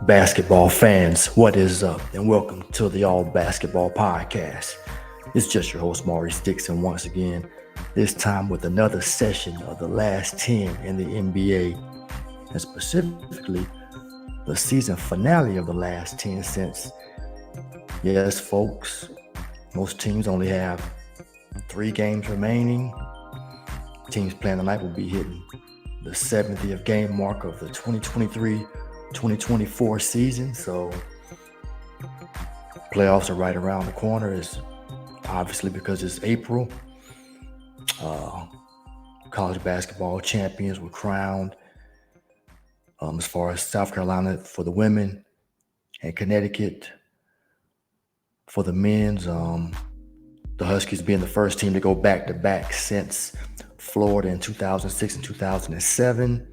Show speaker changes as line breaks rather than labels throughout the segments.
Basketball fans, what is up? And welcome to the All Basketball Podcast. It's just your host, Maurice Dixon, once again, this time with another session of the last 10 in the NBA, and specifically the season finale of the last 10 since, yes, folks, most teams only have 3 games remaining. Teams playing tonight will be hitting the 70th game mark of the 2023-2024 season, so playoffs are right around the corner. It's obviously because it's April. College basketball champions were crowned. As far as South Carolina for the women and Connecticut for the men's, the Huskies being the first team to go back-to-back since Florida in 2006 and 2007.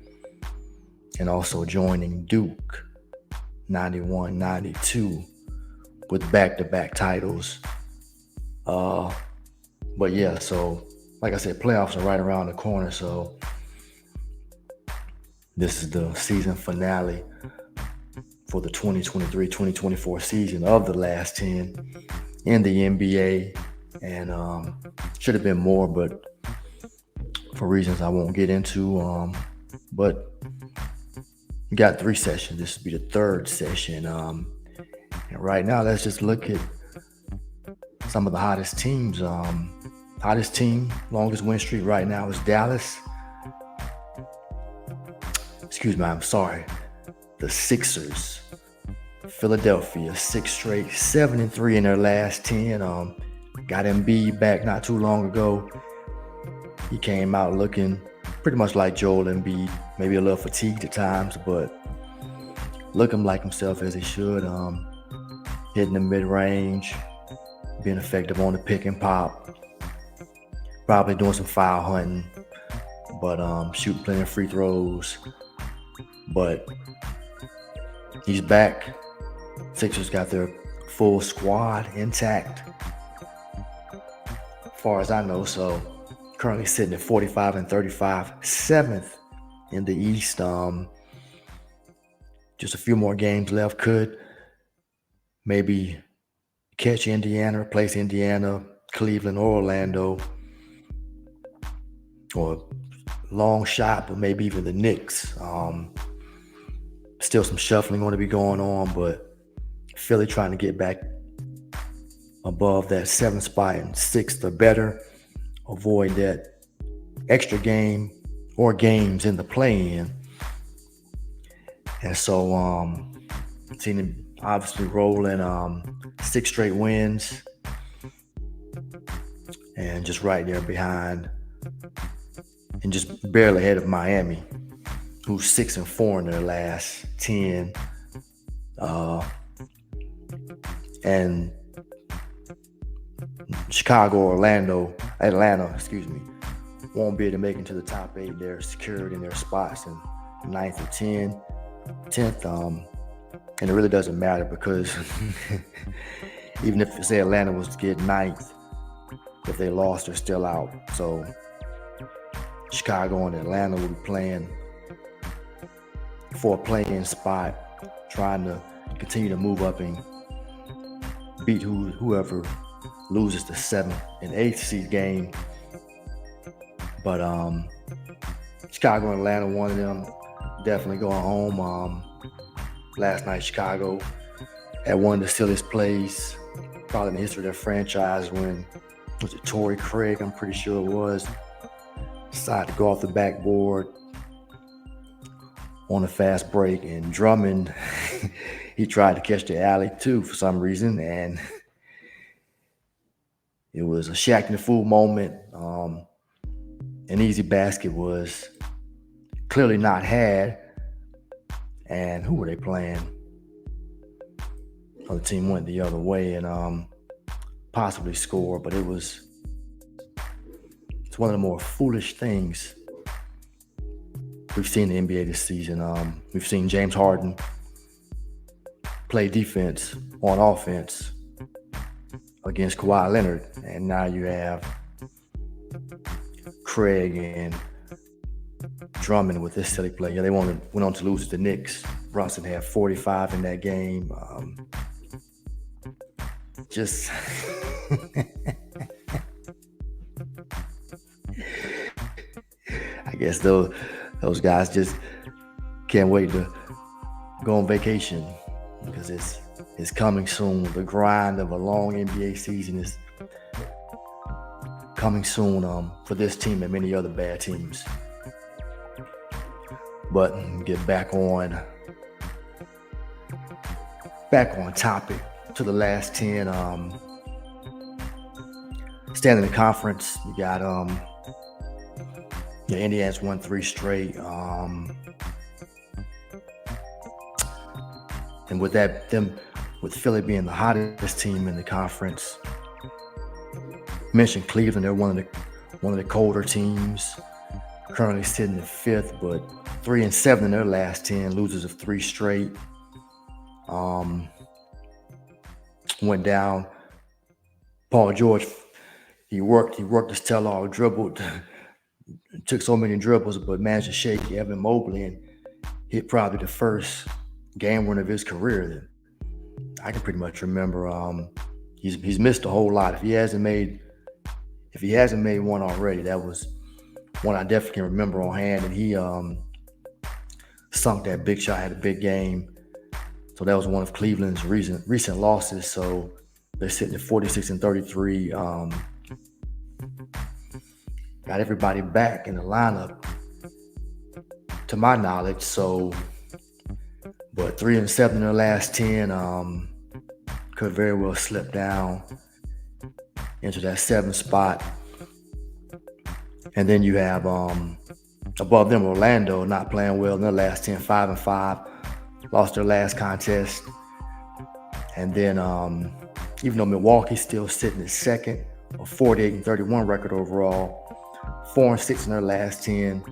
And also joining Duke 91-92 with back-to-back titles. But yeah, so like I said, playoffs are right around the corner. So this is the season finale for the 2023-2024 season of the last 10 in the NBA. And should have been more, but for reasons I won't get into. But we got 3 sessions. This will be the 3rd session. And right now, let's just look at some of the hottest teams. Hottest team, longest win streak right now is Dallas. The Sixers. Philadelphia, 6 straight, 7-3 in their last 10. Got Embiid back not too long ago. He came out looking pretty much like Joel Embiid, maybe a little fatigued at times, but looking like himself as he should. Hitting the mid-range, being effective on the pick and pop, probably doing some foul hunting, but shooting plenty of free throws. But he's back. Sixers got their full squad intact, as far as I know. So currently sitting at 45-35, 7th in the East. Just a few more games left. Could maybe catch Indiana, replace Indiana, Cleveland, or Orlando, or long shot, but maybe even the Knicks. Still some shuffling going to be going on, but Philly trying to get back above that 7th spot and 6th or better. Avoid that extra game or games in the play-in. And so seen him obviously rolling 6 straight wins and just right there behind and just barely ahead of Miami, who's 6-4 in their last 10. And Atlanta, won't be able to make it to the top 8. They're secured in their spots in 9th or 10th. And it really doesn't matter because even if, say, Atlanta was to get 9th, if they lost, they're still out. So Chicago and Atlanta will be playing for a play-in spot, trying to continue to move up and beat whoever loses the 7th and 8th seed game. But Chicago and Atlanta, one of them definitely going home. Last night, Chicago had one of the silliest plays probably in the history of their franchise when, was it Torrey Craig, I'm pretty sure it was, decided to go off the backboard on a fast break, and Drummond, he tried to catch the alley too for some reason, and it was a Shaq and the Fool moment. An easy basket was clearly not had. And who were they playing? The team went the other way and possibly scored, but it's one of the more foolish things we've seen in the NBA this season. We've seen James Harden play defense on offense against Kawhi Leonard, and now you have Craig and Drummond with this silly play. Yeah, they went on to lose to the Knicks. Brunson had 45 in that game. Just I guess those guys just can't wait to go on vacation because it's coming soon. The grind of a long NBA season is coming soon for this team and many other bad teams. But get back on topic to the last 10. Standing in the conference, you got Indiana's won 3 straight. And with Philly being the hottest team in the conference, mentioned Cleveland, they're one of the colder teams, currently sitting at 5th, but 3-7 in their last 10, losers of 3 straight. Went down. Paul George, he worked his tail off, dribbled, took so many dribbles, but managed to shake Evan Mobley and hit probably the first game winner of his career that I can pretty much remember. He's missed a whole lot. If he hasn't made one already, that was one I definitely can remember on hand. And he sunk that big shot, had a big game. So that was one of Cleveland's recent losses. So they're sitting at 46-33. Got everybody back in the lineup, to my knowledge. So, but 3-7 in their last 10 could very well slip down into that 7th spot. And then you have above them Orlando not playing well in their last 10, 5-5, lost their last contest. And then even though Milwaukee's still sitting at 2nd, a 48-31 record overall, 4-6 in their last 10,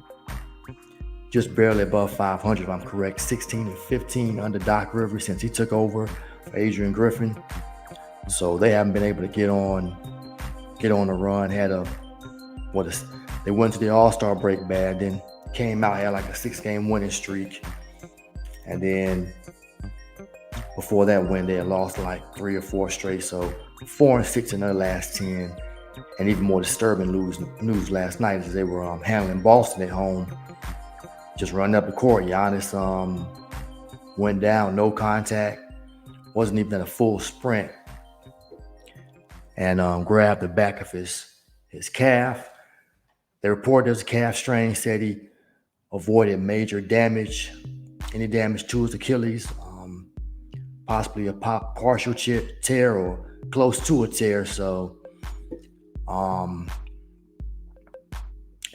just barely above 500 if I'm correct, 16-15 under Doc Rivers since he took over for Adrian Griffin. So they haven't been able to get on the run. They went to the All-Star break bad, then came out, had like a 6-game winning streak. And then before that win, they had lost like 3 or 4 straight. So 4-6 in their last 10. And even more disturbing news last night as they were handling Boston at home. Just running up the court. Giannis went down, no contact. Wasn't even at a full sprint. And grabbed the back of his calf. They reported there was a calf strain, said he avoided major damage, any damage to his Achilles, possibly a partial tear or close to a tear. So,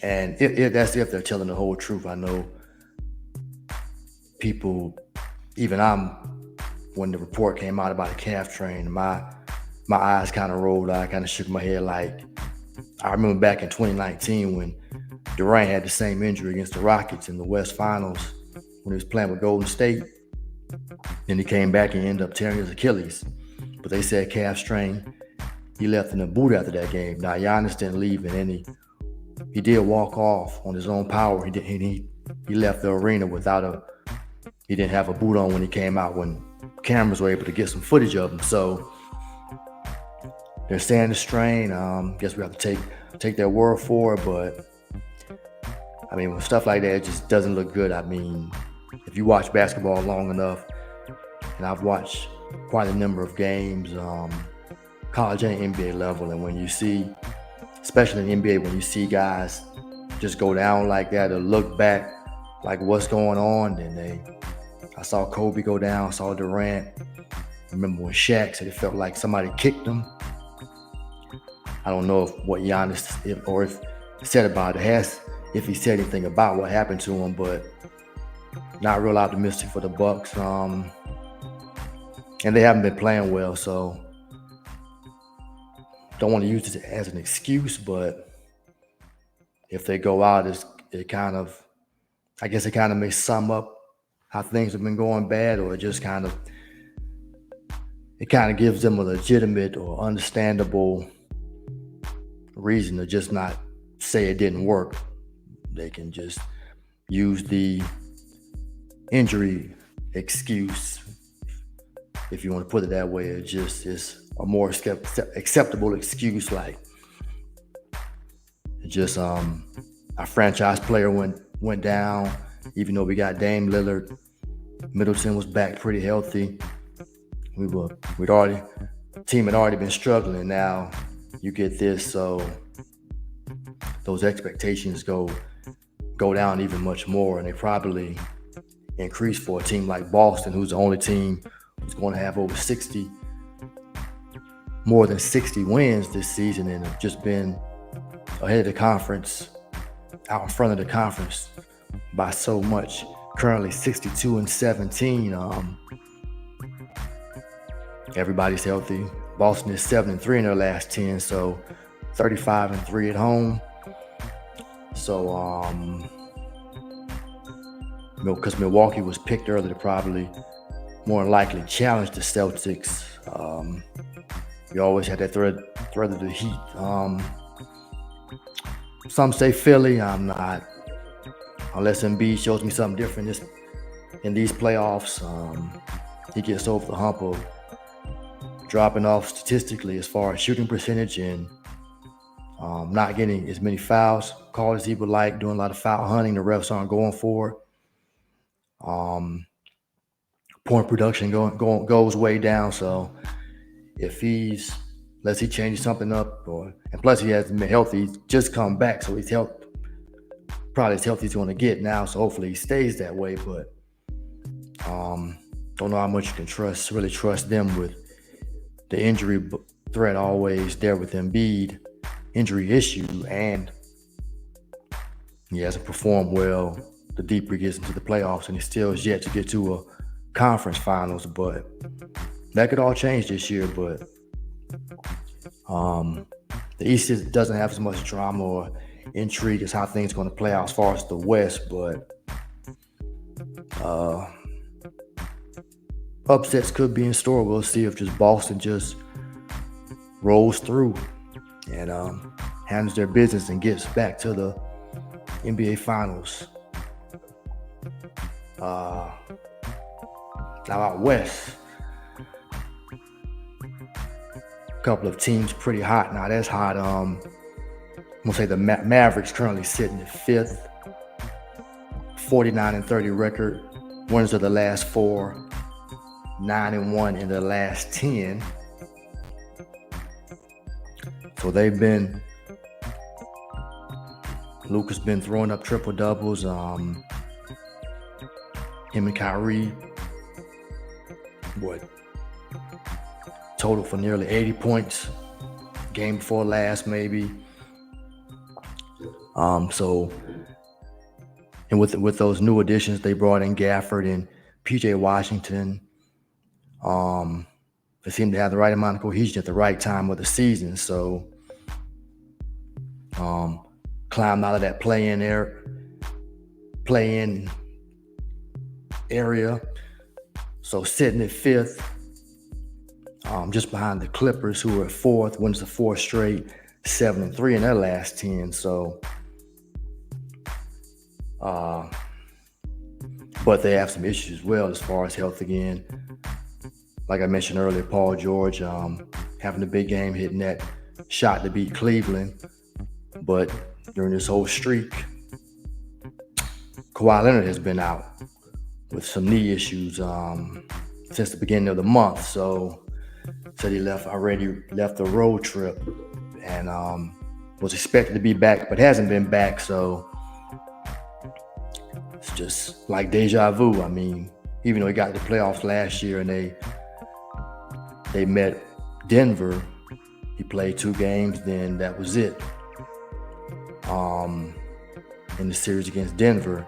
and if they're telling the whole truth. I know people, even when the report came out about the calf strain, my eyes kind of rolled. I kind of shook my head like, I remember back in 2019 when Durant had the same injury against the Rockets in the West Finals when he was playing with Golden State. Then he came back and ended up tearing his Achilles. But they said calf strain. He left in a boot after that game. Now, Giannis didn't leave in any. He did walk off on his own power. He left the arena he didn't have a boot on when he came out, when cameras were able to get some footage of him. So they're saying the strain. Guess we have to take their word for it. But I mean, when stuff like that, it just doesn't look good. I mean, if you watch basketball long enough, and I've watched quite a number of games, college and NBA level, and when you see, especially in NBA, when you see guys just go down like that or look back like what's going on, I saw Kobe go down, saw Durant. I remember when Shaq said it felt like somebody kicked him. I don't know what Giannis said about it, if he said anything about what happened to him, but not real optimistic for the Bucks. And they haven't been playing well, so don't want to use it as an excuse, but if they go out, it kind of may sum up how things have been going bad, or it kind of gives them a legitimate or understandable reason to just not say it didn't work. They can just use the injury excuse, if you want to put it that way. It just is a more acceptable excuse, like just our franchise player went down, even though we got Dame Lillard. Middleton was back pretty healthy. Team had already been struggling, and now you get this, so those expectations go down even much more, and they probably increase for a team like Boston, who's the only team who's going to have more than 60 wins this season, and have just been ahead of the conference, out in front of the conference by so much. Currently 62-17. Everybody's healthy. Boston is 7-3 in their last 10, so 35-3 at home. So because Milwaukee was picked early to probably more than likely challenge the Celtics. You always had that threat of the Heat. Some say Philly. I'm not, unless Embiid shows me something different in these playoffs. He gets over the hump of dropping off statistically as far as shooting percentage and not getting as many fouls called as he would like, doing a lot of foul hunting. The refs aren't going for it. Point production goes way down. So unless he changes something up, and plus he hasn't been healthy, he's just come back, so he's probably as healthy as he's going to get now. So hopefully he stays that way. But don't know how much you can really trust them with the injury threat always there with Embiid, injury issue, and he hasn't performed well the deeper he gets into the playoffs, and he still is yet to get to a conference finals. But that could all change this year. But the East doesn't have as much drama or intrigue as how things are going to play out as far as the West. But upsets could be in store. We'll see if just Boston just rolls through and handles their business and gets back to the NBA Finals. Now out West, a couple of teams pretty hot. Now that's hot. I'm gonna say the Mavericks currently sitting at 5th, 49-30 record. Winners of the last 4, 9-1 in the last 10. So Luka's been throwing up triple doubles. Him and Kyrie, total for nearly 80 points. Game before last, maybe. So, and with those new additions, they brought in Gafford and PJ Washington. They seem to have the right amount of cohesion at the right time of the season. So, climbed out of that play-in area. So sitting at 5th, just behind the Clippers, who are at 4th, wins the 4th straight, 7-3 in their last 10. So, but they have some issues as well as far as health again. Like I mentioned earlier, Paul George having a big game, hitting that shot to beat Cleveland. But during this whole streak, Kawhi Leonard has been out with some knee issues since the beginning of the month. So said he already left the road trip and was expected to be back, but hasn't been back. So it's just like deja vu. I mean, even though he got the playoffs last year and they met Denver, he played 2 games, then that was it. In the series against Denver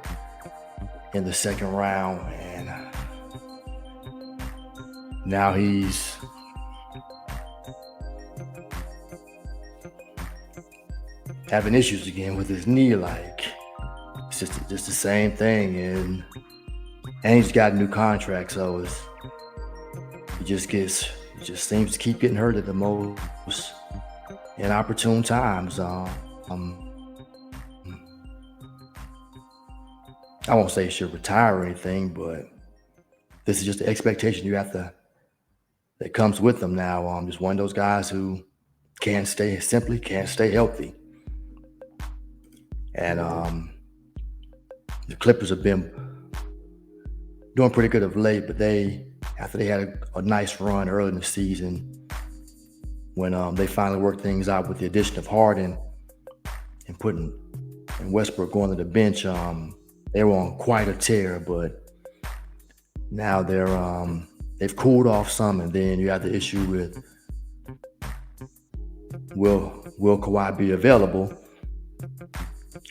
in the second round, and now he's having issues again with his knee. Like, it's just the same thing, and he's got a new contract, so he just seems to keep getting hurt at the most inopportune times. I won't say he should retire or anything, but this is just the expectation that comes with them now. Just one of those guys who can't stay healthy. And the Clippers have been doing pretty good of late, but after they had a nice run early in the season, when they finally worked things out with the addition of Harden and Westbrook going to the bench, they were on quite a tear. But now they've cooled off some, and then you have the issue with will Kawhi be available?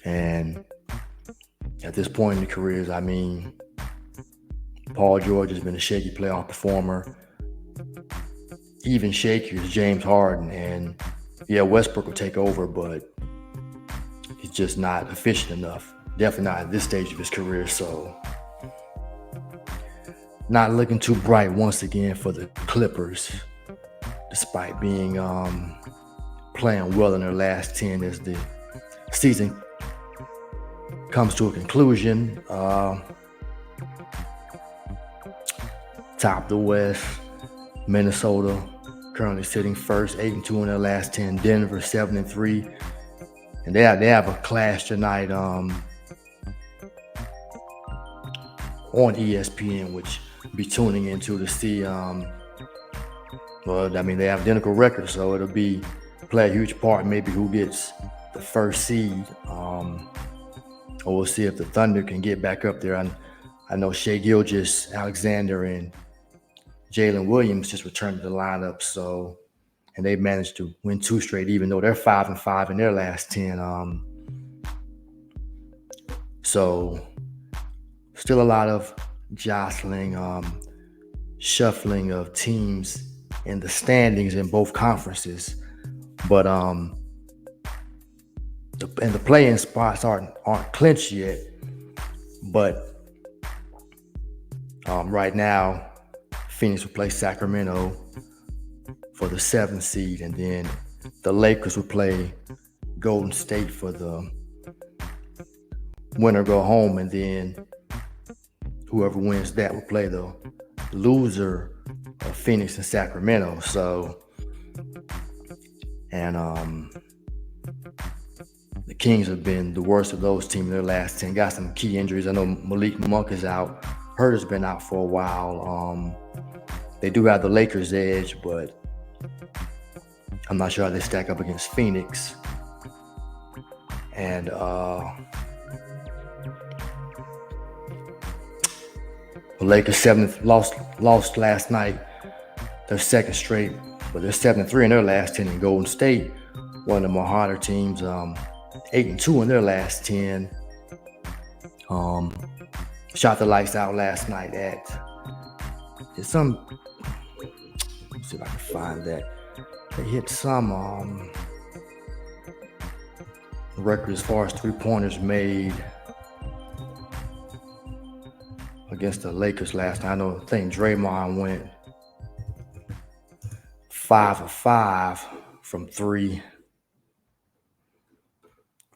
And at this point in the careers, I mean, Paul George has been a shaky playoff performer. Even shakier is James Harden. And yeah, Westbrook will take over, but he's just not efficient enough. Definitely not at this stage of his career. So not looking too bright once again for the Clippers, despite being playing well in their last 10 as the season comes to a conclusion. Top of the West, Minnesota currently sitting first, 8-2 in their last 10. Denver 7-3, and they have a clash tonight on ESPN, which I'll be tuning into to see. Well, I mean, they have identical records, so it'll play a huge part maybe who gets the first seed. Or we'll see if the Thunder can get back up there. I know Shai Gilgeous-Alexander, and Jalen Williams just returned to the lineup, and they managed to win 2 straight, even though they're 5-5 in their last 10. So still a lot of jostling, shuffling of teams in the standings in both conferences, but the play-in spots aren't clinched yet. But right now, Phoenix will play Sacramento for the 7th seed, and then the Lakers will play Golden State for the winner go home, and then whoever wins that will play the loser of Phoenix and Sacramento. So, and the Kings have been the worst of those teams in their last 10. Got some key injuries. I know Malik Monk is out. Herter's been out for a while. They do have the Lakers' edge, but I'm not sure how they stack up against Phoenix. And the Lakers lost last night, their second straight, but they're 7-3 in their last 10. In Golden State, one of the more harder teams, 8-2 in their last 10. Shot the lights out last night at some. Let's see if I can find that. They hit some record as far as 3-pointers made against the Lakers last night. I think Draymond went 5 of 5 from 3,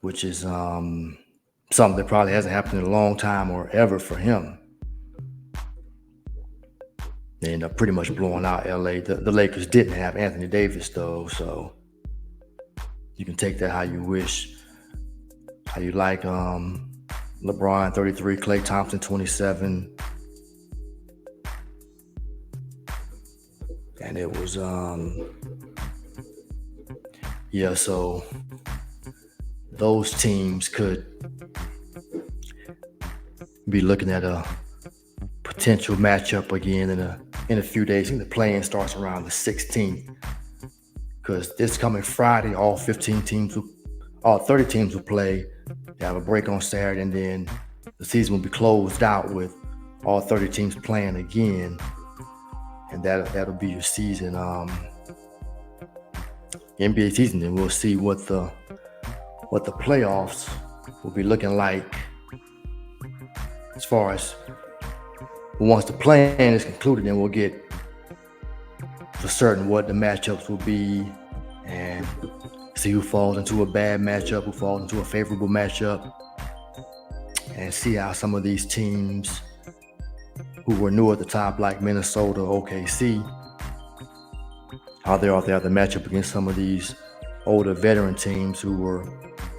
which is something that probably hasn't happened in a long time or ever for him. They ended up pretty much blowing out LA. The Lakers didn't have Anthony Davis though, so you can take that how you wish, how you like. LeBron 33, Klay Thompson 27, and it was so those teams could be looking at a potential matchup again in a few days. I think the play-in starts around the 16th, because this coming Friday, all 30 teams will play. They have a break on Saturday, and then the season will be closed out with all 30 teams playing again, and that'll be your season, NBA season. Then we'll see what the playoffs will be looking like as far as once the play-in is concluded. Then we'll get for certain what the matchups will be and see who falls into a bad matchup, who falls into a favorable matchup. and see how some of these teams who were new at the top, like Minnesota, OKC, how they are there, the matchup against some of these older veteran teams who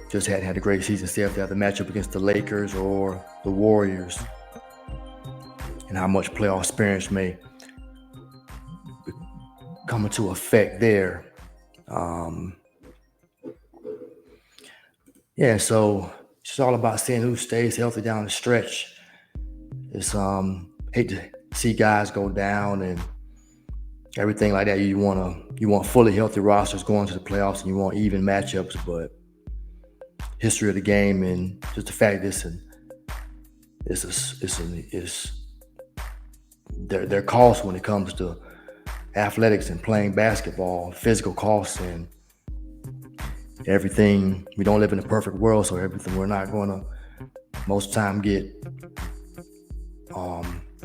just hadn't had a great season. See if they have the matchup against the Lakers or the Warriors, and how much playoff experience may come into effect there. So it's all about seeing who stays healthy down the stretch. It's hate to see guys go down and everything like that. You want fully healthy rosters going to the playoffs, and you want even matchups. But history of the game and just the fact their costs when it comes to athletics and playing basketball, physical costs and everything. We don't live in a perfect world, so everything we're not going to most of the time get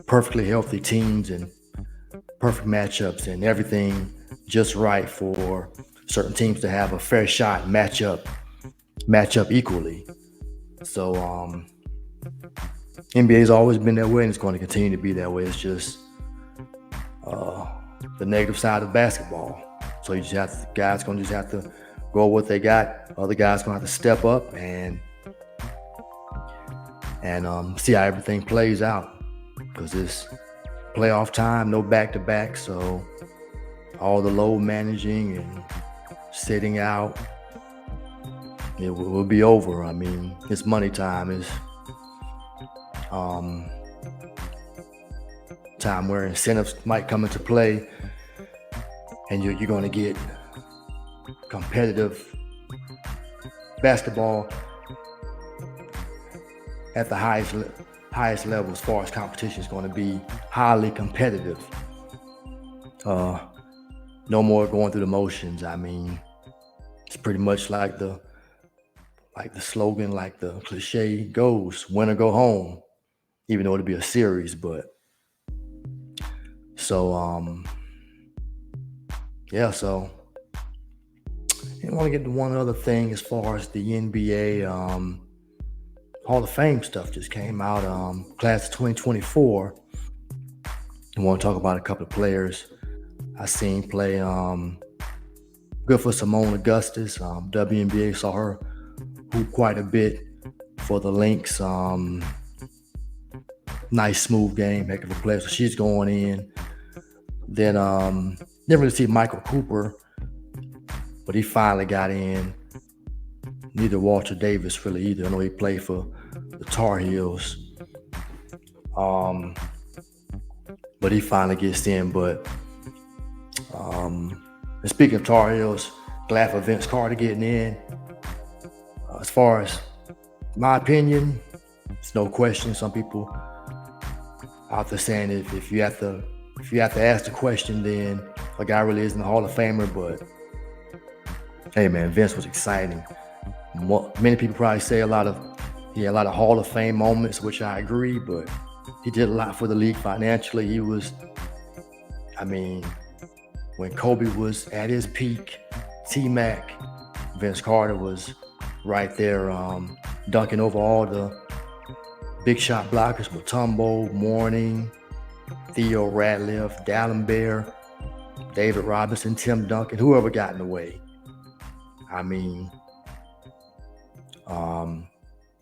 perfectly healthy teams and perfect matchups and everything just right for certain teams to have a fair shot match up equally. So NBA's always been that way, and it's going to continue to be that way. It's just the negative side of basketball. So you just have guys going to just have to go with what they got. Other guys going to have to step up and see how everything plays out, because it's playoff time, no back-to-back, so all the load managing and sitting out, it will be over. I mean, it's money time. It's time where incentives might come into play, and you're going to get competitive basketball at the highest level as far as competition is going to be highly competitive. No more going through the motions. I mean, it's pretty much like the slogan, like the cliche goes, win or go home, even though it'll be a series. But so I want to get to one other thing as far as the NBA Hall of Fame stuff just came out, class of 2024. I want to talk about a couple of players I seen play. Good for Simone Augustus. WNBA saw her hoop quite a bit for the Lynx. Nice, smooth game, heck of a player. So she's going in. Then didn't really see Michael Cooper, but he finally got in. Neither Walter Davis really either. I know he played for the Tar Heels. But he finally gets in. But and speaking of Tar Heels, glad for Vince Carter getting in. As far as my opinion, it's no question. Some people out there saying if you have to ask the question, then a guy really isn't a Hall of Famer. But hey, man, Vince was exciting. Many people probably say he had a lot of Hall of Fame moments, which I agree, but he did a lot for the league financially. He was, when Kobe was at his peak, T-Mac, Vince Carter was right there, dunking over all the big shot blockers, Mutombo, Mourning, Theo Ratliff, D'Alembert, David Robinson, Tim Duncan, whoever got in the way.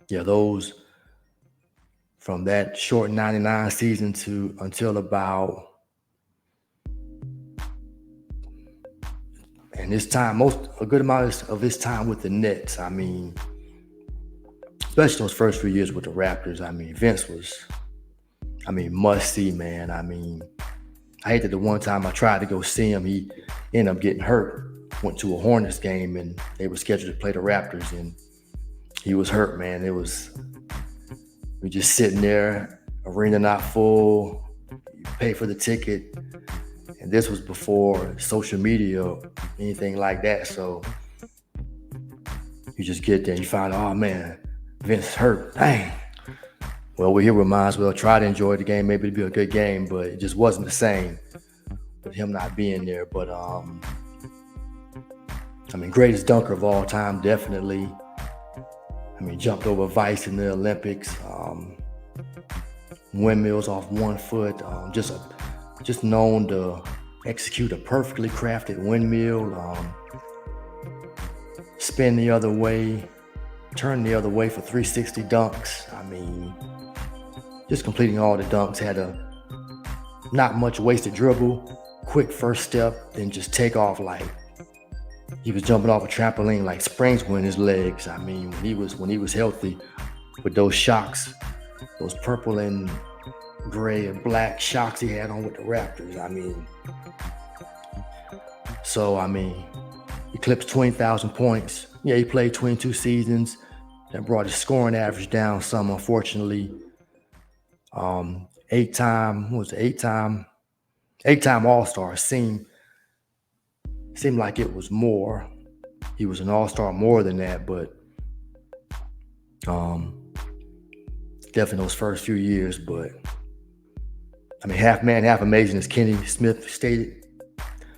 Those from that short 99 season until about, and this time, a good amount of his time with the Nets. Especially those first few years with the Raptors. Vince was, must see, man. I hate that the one time I tried to go see him, he ended up getting hurt. Went to a Hornets game and they were scheduled to play the Raptors, and he was hurt, man. We just sitting there, arena not full, you pay for the ticket. And this was before social media or anything like that. So you just get there and you find, oh man, Vince hurt. Dang. Well, we're here, we might as well try to enjoy the game. Maybe it'd be a good game, but it just wasn't the same with him not being there. But greatest dunker of all time, definitely. I mean, jumped over Vice in the Olympics. Windmills off 1 foot. Just known to execute a perfectly crafted windmill. Spin the other way, turn the other way for 360 dunks. I mean, just completing all the dunks. Had a not much wasted dribble, quick first step, then just take off like he was jumping off a trampoline, like springs were in his legs. I mean, when he was healthy, with those shocks, those purple and gray and black shocks he had on with the Raptors. I mean, eclipsed 20,000 points. Yeah, he played 22 seasons. That brought his scoring average down some, unfortunately. Eight-time All-Star. Seemed like it was more. He was an All-Star more than that, but definitely those first few years. But I mean, half man, half amazing, as Kenny Smith stated.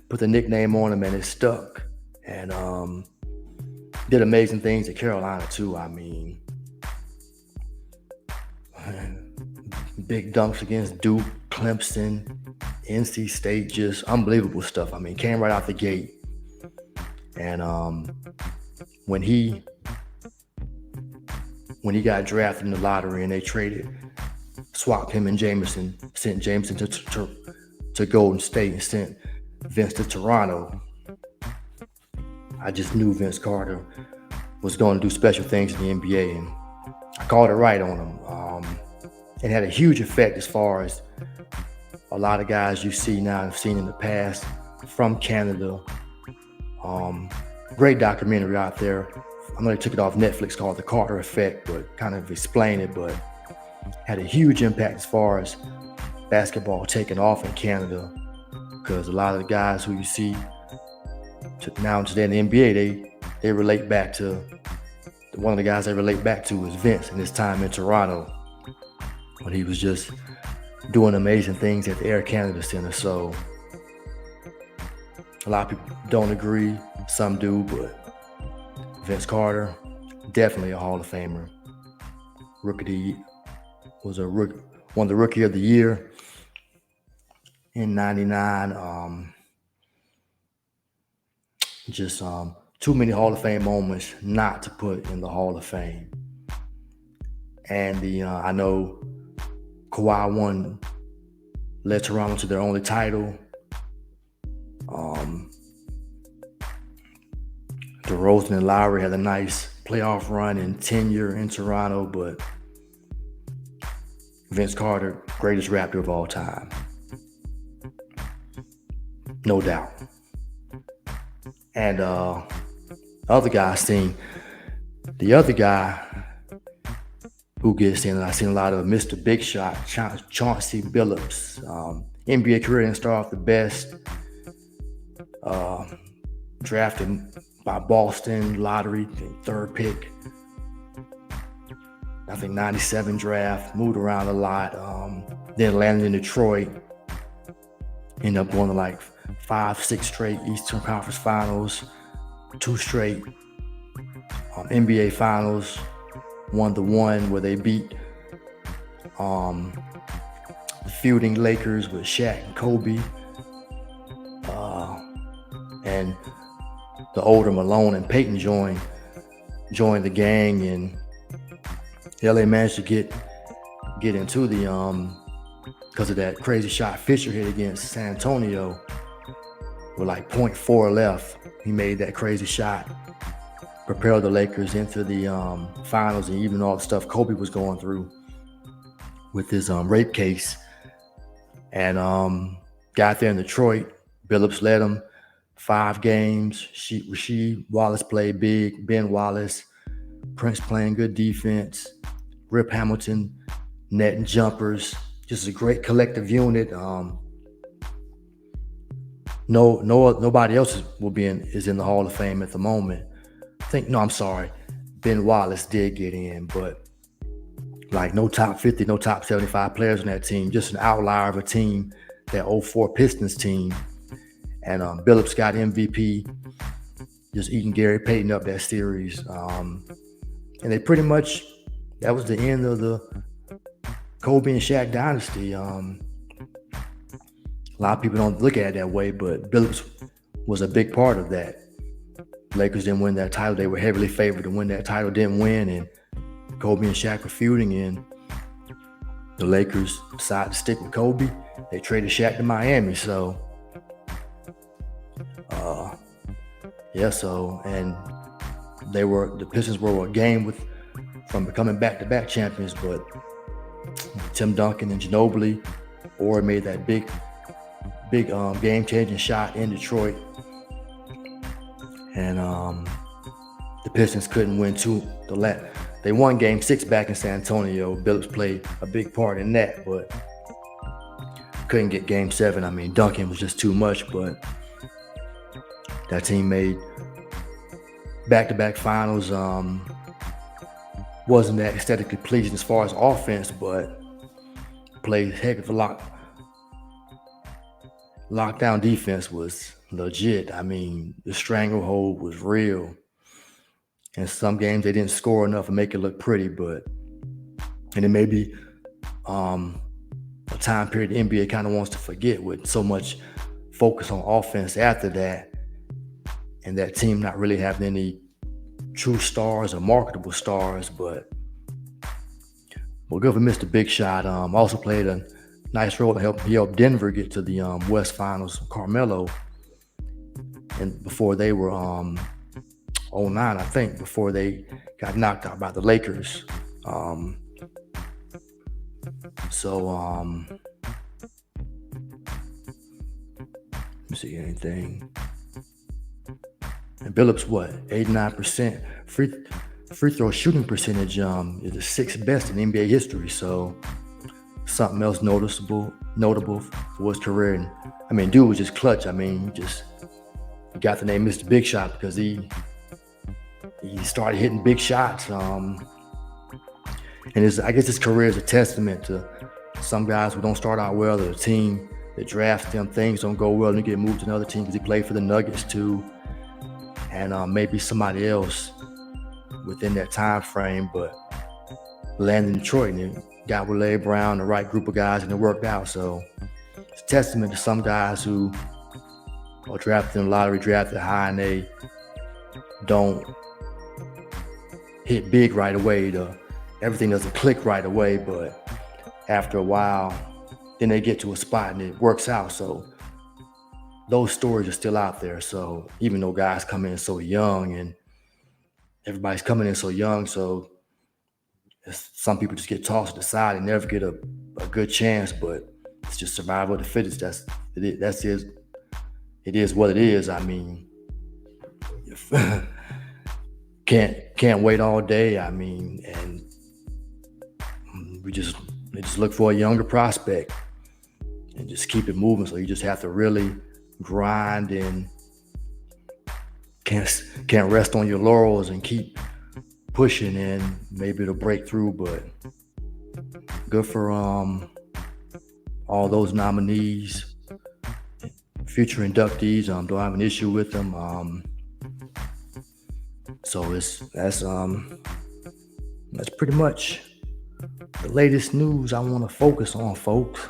Put the nickname on him and it stuck. And did amazing things at Carolina too. I mean, big dunks against Duke, Clemson, NC State, just unbelievable stuff. I mean, came right out the gate. And when he got drafted in the lottery and they swapped him and Jameson, sent Jameson to Golden State and sent Vince to Toronto, I just knew Vince Carter was going to do special things in the NBA, and I called it right on him. It had a huge effect as far as a lot of guys you see now and have seen in the past from Canada. Great documentary out there. I know they took it off Netflix called The Carter Effect, but kind of explain it, but had a huge impact as far as basketball taking off in Canada, because a lot of the guys who you see now today in the NBA, they relate back to, one of the guys they relate back to is Vince and his time in Toronto when he was just doing amazing things at the Air Canada Center. So a lot of people don't agree, some do, but Vince Carter, definitely a Hall of Famer. Won the Rookie of the Year in '99. Just too many Hall of Fame moments not to put in the Hall of Fame. And I know Kawhi led Toronto to their only title. DeRozan and Lowry had a nice playoff run and tenure in Toronto, but Vince Carter, greatest Raptor of all time. No doubt. And the other guy who gets in, I've seen a lot of Mr. Big Shot, Chauncey Billups. NBA career didn't start off the best. Drafted by Boston, lottery, third pick. I think 97 draft, moved around a lot. Then landed in Detroit. Ended up going to like 5-6 straight Eastern Conference Finals, 2 straight NBA Finals. Won the one where they beat the feuding Lakers with Shaq and Kobe. And the older Malone and Peyton joined the gang, and LA managed to get into the because of that crazy shot Fisher hit against San Antonio with like 0.4 left. He made that crazy shot, propelled the Lakers into the finals, and even all the stuff Kobe was going through with his rape case. And got there in Detroit. Billups led him 5 games. Rasheed Wallace played big. Ben Wallace, Prince playing good defense. Rip Hamilton netting jumpers. Just a great collective unit. Nobody else is in the Hall of Fame at the moment. Ben Wallace did get in, but like no top 50, no top 75 players on that team. Just an outlier of a team, that 04 Pistons team. And Billups got MVP, just eating Gary Payton up that series. And that was the end of the Kobe and Shaq dynasty. A lot of people don't look at it that way, but Billups was a big part of that. Lakers didn't win that title. They were heavily favored to win that title, didn't win, and Kobe and Shaq were feuding, and the Lakers decided to stick with Kobe. They traded Shaq to Miami, and the Pistons were a game from becoming back-to-back champions, but Tim Duncan and Ginobili made that big game-changing shot in Detroit, and the Pistons couldn't win They won Game 6 back in San Antonio. Billups played a big part in that, but couldn't get Game 7. I mean, Duncan was just too much, but that team made back-to-back finals. Wasn't that aesthetically pleasing as far as offense, but played heck of a lockdown defense was legit. I mean, the stranglehold was real. In some games, they didn't score enough and make it look pretty, and it may be a time period the NBA kind of wants to forget with so much focus on offense after that, and that team not really having any true stars or marketable stars, but good for Mr. Big Shot. Also played a nice role to help Denver get to the West Finals. Carmelo, and before they were 09, I think, before they got knocked out by the Lakers. Let me see anything. And Billups, 89% free throw shooting percentage is the 6th best in NBA history. So something else notable for his career. And I mean, dude was just clutch. I mean, he got the name Mr. Big Shot because he started hitting big shots. And I guess his career is a testament to some guys who don't start out well, or the team that drafts them, things don't go well and they get moved to another team, because he played for the Nuggets too. And maybe somebody else within that time frame, but landed in Detroit and he got with Larry Brown, the right group of guys, and it worked out. So it's a testament to some guys who are drafted in the lottery, drafted high, and they don't hit big right away. Everything doesn't click right away, but after a while, then they get to a spot and it works out. So those stories are still out there. So even though guys come in so young, and everybody's coming in so young, so some people just get tossed aside and never get a good chance. But it's just survival of the fittest. It is what it is. I mean, can't wait all day. I mean, and they just look for a younger prospect and just keep it moving. So you just have to really grind and can't rest on your laurels and keep pushing, and maybe it'll break through. But good for all those nominees, future inductees. Don't have an issue with them. So that's pretty much the latest news I want to focus on, folks.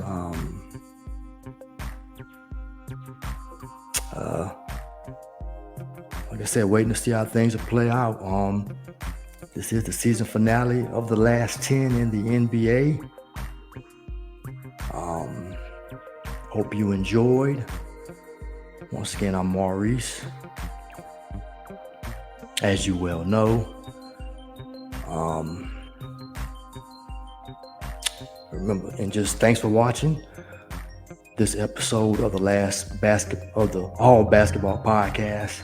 Like I said, waiting to see how things will play out. This is the season finale of the last 10 in the NBA. Hope you enjoyed. Once again, I'm Maurice. As you well know, remember, and just thanks for watching this episode of the All Basketball Podcast,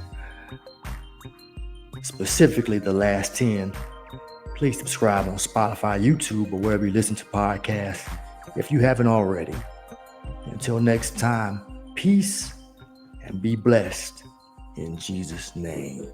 specifically the last 10. Please subscribe on Spotify, YouTube, or wherever you listen to podcasts if you haven't already. Until next time, peace and be blessed in Jesus' name.